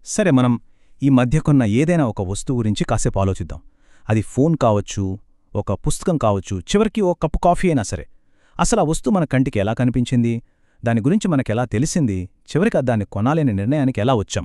సరే, మనం ఈ మధ్య కొన్న ఏదైనా ఒక వస్తువు గురించి కాసేపు ఆలోచిద్దాం. అది ఫోన్ కావచ్చు, ఒక పుస్తకం కావచ్చు, చివరికి ఓ కప్పు కాఫీ అయినా సరే. అసలు ఆ వస్తువు మన కంటికి ఎలా కనిపించింది, దాని గురించి మనకెలా తెలిసింది, చివరికి దాన్ని కొనాలనే నిర్ణయానికి ఎలా వచ్చాం?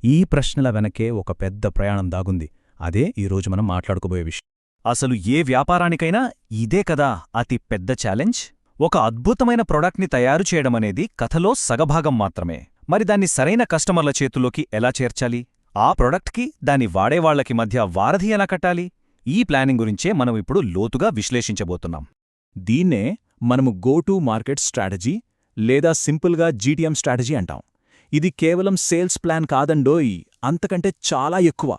ఈ ప్రశ్నల వెనకే ఒక పెద్ద ప్రయాణం దాగుంది. అదే ఈరోజు మనం మాట్లాడుకోబోయే విషయం. అసలు ఏ వ్యాపారానికైనా ఇదే కదా అతి పెద్ద ఛాలెంజ్. ఒక అద్భుతమైన ప్రొడక్ట్ని తయారు చేయడమనేది కథలో సగభాగం మాత్రమే. మరి దాన్ని సరైన కస్టమర్ల చేతుల్లోకి ఎలా చేర్చాలి, ఆ ప్రొడక్ట్కి దాన్ని వాడేవాళ్లకి మధ్య వారధి ఎలా కట్టాలి, ఈ ప్లానింగ్ గురించే మనం ఇప్పుడు లోతుగా విశ్లేషించబోతున్నాం. దీన్నే మనము గో టు మార్కెట్ స్ట్రాటజీ లేదా సింపుల్గా జీటీఎం స్ట్రాటజీ అంటాం. ఇది కేవలం సేల్స్ ప్లాన్ కాదండోయ్, అంతకంటే చాలా ఎక్కువ.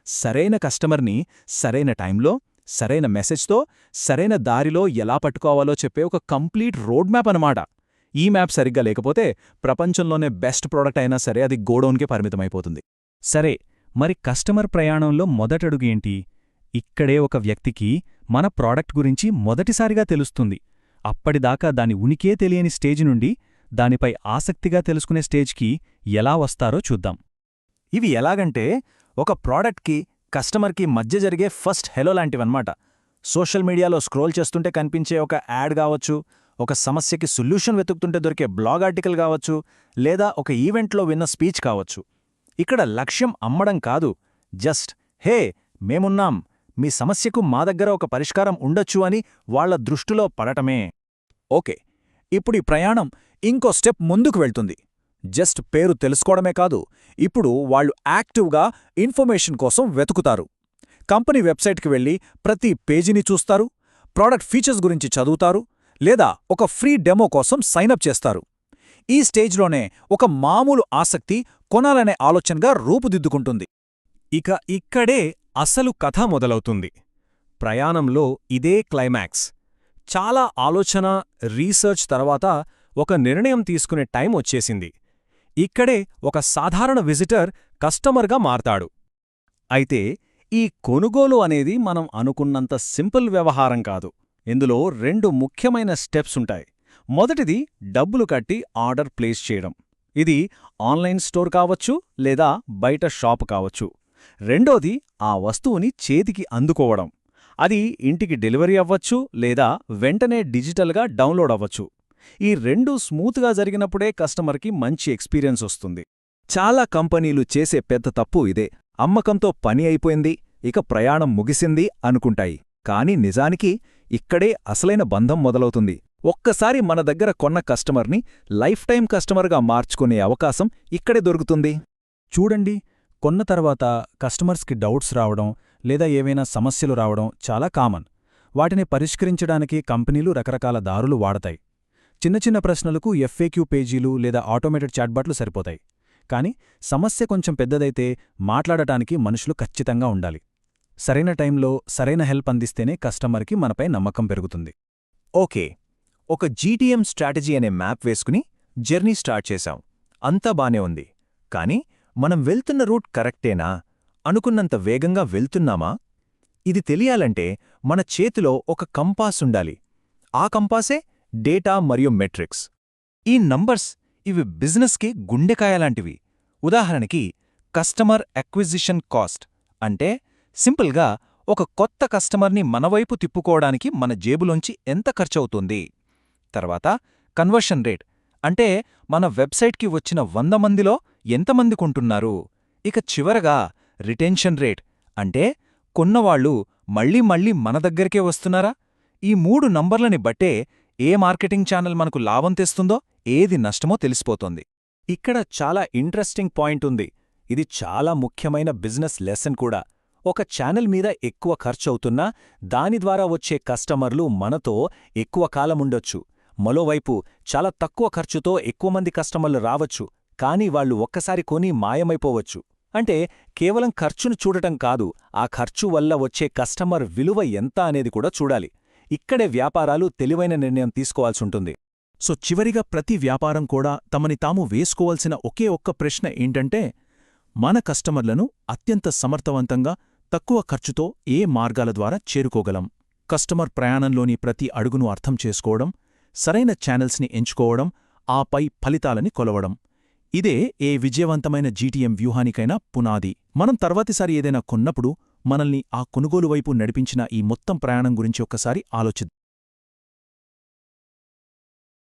సరైన కస్టమర్ని సరైన టైంలో, సరైన మెసేజ్తో, సరైన దారిలో ఎలా పట్టుకోవాలో చెప్పే ఒక కంప్లీట్ రోడ్ మ్యాప్ అనమాట. ఈ మ్యాప్ సరిగ్గా లేకపోతే ప్రపంచంలోనే బెస్ట్ ప్రోడక్ట్ అయినా సరే అది గోడౌన్కే పరిమితమైపోతుంది. సరే, మరి కస్టమర్ ప్రయాణంలో మొదటడుగు ఏంటి? ఇక్కడే ఒక వ్యక్తికి మన ప్రాడక్ట్ గురించి మొదటిసారిగా తెలుస్తుంది. అప్పటిదాకా దాని ఉనికే తెలియని స్టేజ్ నుండి దానిపై ఆసక్తిగా తెలుసుకునే స్టేజ్కి ఎలా వస్తారో చూద్దాం. ఇవి ఎలాగంటే ఒక ప్రోడక్ట్కి కస్టమర్కి మధ్య జరిగే ఫస్ట్ హెలో లాంటివన్నమాట. సోషల్ మీడియాలో స్క్రోల్ చేస్తుంటే కనిపించే ఒక యాడ్ కావచ్చు, ఒక సమస్యకి సొల్యూషన్ వెతుకుతుంటే దొరికే బ్లాగ్ ఆర్టికల్ కావచ్చు, లేదా ఒక ఈవెంట్లో విన్న స్పీచ్ కావచ్చు. ఇక్కడ లక్ష్యం అమ్మడం కాదు, జస్ట్ హే మేమున్నాం, మీ సమస్యకు మా దగ్గర ఒక పరిష్కారం ఉండొచ్చు అని వాళ్ల దృష్టిలో పడటమే. ఓకే, ఇప్పుడు ఈ ప్రయాణం ఇంకో స్టెప్ ముందుకు వెళ్తుంది. జస్ట్ పేరు తెలుసుకోవడమే కాదు, ఇప్పుడు వాళ్ళు యాక్టివ్గా ఇన్ఫర్మేషన్ కోసం వెతుకుతారు. కంపెనీ వెబ్సైట్కి వెళ్ళి ప్రతి పేజీని చూస్తారు, ప్రోడక్ట్ ఫీచర్స్ గురించి చదువుతారు, లేదా ఒక ఫ్రీ డెమో కోసం సైనప్ చేస్తారు. ఈ స్టేజ్లోనే ఒక మామూలు ఆసక్తి కొనాలనే ఆలోచనగా రూపుదిద్దుకుంటుంది. ఇక ఇక్కడే అసలు కథ మొదలవుతుంది. ప్రయాణంలో ఇదే క్లైమాక్స్. చాలా ఆలోచన, రీసెర్చ్ తర్వాత ఒక నిర్ణయం తీసుకునే టైం వచ్చేసింది. ఇక్కడే ఒక సాధారణ విజిటర్ కస్టమర్గా మారతాడు. అయితే ఈ కొనుగోలు అనేది మనం అనుకున్నంత సింపుల్ వ్యవహారం కాదు. ఇందులో రెండు ముఖ్యమైన స్టెప్స్ ఉంటాయి. మొదటిది డబ్బులు కట్టి ఆర్డర్ ప్లేస్ చేయడం. ఇది ఆన్లైన్ స్టోర్ కావచ్చు లేదా బయట షాప్ కావచ్చు. రెండోది ఆ వస్తువుని చేతికి అందుకోవడం. అది ఇంటికి డెలివరీ అవ్వచ్చు లేదా వెంటనే డిజిటల్గా డౌన్లోడ్ అవ్వచ్చు. ఈ రెండూ స్మూత్గా జరిగినప్పుడే కస్టమర్కి మంచి ఎక్స్పీరియన్స్ వస్తుంది. చాలా కంపెనీలు చేసే పెద్ద తప్పు ఇదే. అమ్మకంతో పని అయిపోయింది, ఇక ప్రయాణం ముగిసింది అనుకుంటాయి. కానీ నిజానికి ఇక్కడే అసలైన బంధం మొదలవుతుంది. ఒక్కసారి మన దగ్గర కొన్న కస్టమర్ని లైఫ్ టైం కస్టమర్గా మార్చుకునే అవకాశం ఇక్కడే దొరుకుతుంది. చూడండి, కొన్న తర్వాత కస్టమర్స్కి డౌట్స్ రావడం లేదా ఏవైనా సమస్యలు రావడం చాలా కామన్. వాటిని పరిష్కరించడానికి కంపెనీలు రకరకాల దారులు వాడతాయి. చిన్న చిన్న ప్రశ్నలకు ఎఫ్ఏక్యూ పేజీలు లేదా ఆటోమేటెడ్ చాట్బాట్లు సరిపోతాయి. కానీ సమస్య కొంచెం పెద్దదైతే మాట్లాడటానికి మనుషులు ఖచ్చితంగా ఉండాలి. సరైన టైంలో సరైన హెల్ప్ అందిస్తేనే కస్టమర్కి మనపై నమ్మకం పెరుగుతుంది. ఓకే, ఒక జీటీఎం స్ట్రాటజీ అనే మ్యాప్ వేసుకుని జర్నీ స్టార్ట్ చేశాం. అంతా బానే ఉంది. కానీ మనం వెళ్తున్న రూట్ కరెక్టేనా? అనుకున్నంత వేగంగా వెళ్తున్నామా? ఇది తెలియాలంటే మన చేతిలో ఒక కంపాస్ ఉండాలి. ఆ కంపాసే డేటా మరియు మెట్రిక్స్. ఈ నంబర్స్ ఇవి బిజినెస్కి గుండెకాయలాంటివి. ఉదాహరణకి కస్టమర్ అక్విజిషన్ కాస్ట్ అంటే సింపుల్గా ఒక కొత్త కస్టమర్ని మనవైపు తిప్పుకోవడానికి మన జేబులోంచి ఎంత ఖర్చవుతుంది. తర్వాత కన్వర్షన్ రేట్ అంటే మన వెబ్సైట్కి వచ్చిన 100 మందిలో ఎంతమంది కొంటున్నారు. ఇక చివరగా రిటెన్షన్ రేట్ అంటే కొన్నవాళ్లు మళ్లీ మళ్లీ మన దగ్గరికే వస్తున్నారా. ఈ 3 నంబర్లని బట్టే ఏ మార్కెటింగ్ ఛానల్ మనకు లాభం తెస్తుందో, ఏది నష్టమో తెలిసిపోతోంది. ఇక్కడ చాలా ఇంట్రెస్టింగ్ పాయింట్ ఉంది. ఇది చాలా ముఖ్యమైన బిజినెస్ లెసన్ కూడా. ఒక ఛానల్ మీద ఎక్కువ ఖర్చవుతున్నా దాని ద్వారా వచ్చే కస్టమర్లు మనతో ఎక్కువ కాలముండొచ్చు. మరోవైపు చాలా తక్కువ ఖర్చుతో ఎక్కువ మంది కస్టమర్లు రావచ్చు, కానీ వాళ్లు ఒక్కసారి కొని మాయమైపోవచ్చు. అంటే కేవలం ఖర్చును చూడటం కాదు, ఆ ఖర్చు వల్ల వచ్చే కస్టమర్ విలువ ఎంత అనేది కూడా చూడాలి. ఇక్కడే వ్యాపారాలు తెలివైన నిర్ణయం తీసుకోవాల్సుంటుంది. సో చివరిగా ప్రతి వ్యాపారం కూడా తమని తాము వేసుకోవాల్సిన ఒకే ఒక్క ప్రశ్న ఏంటంటే, మన కస్టమర్లను అత్యంత సమర్థవంతంగా తక్కువ ఖర్చుతో ఏ మార్గాల ద్వారా చేరుకోగలం. కస్టమర్ ప్రయాణంలోని ప్రతి అడుగును అర్థం చేసుకోవడం, సరైన ఛానల్స్ని ఎంచుకోవడం, ఆపై ఫలితాలని కొలవడం. ఇదే ఏ విజయవంతమైన జీటీఎం వ్యూహానికైనా పునాది. మనం తర్వాతిసారి ఏదైనా కొన్నప్పుడు మనల్ని ఆ కొనుగోలు వైపు నడిపించిన ఈ మొత్తం ప్రయాణం గురించి ఒక్కసారి ఆలోచిద్దాం.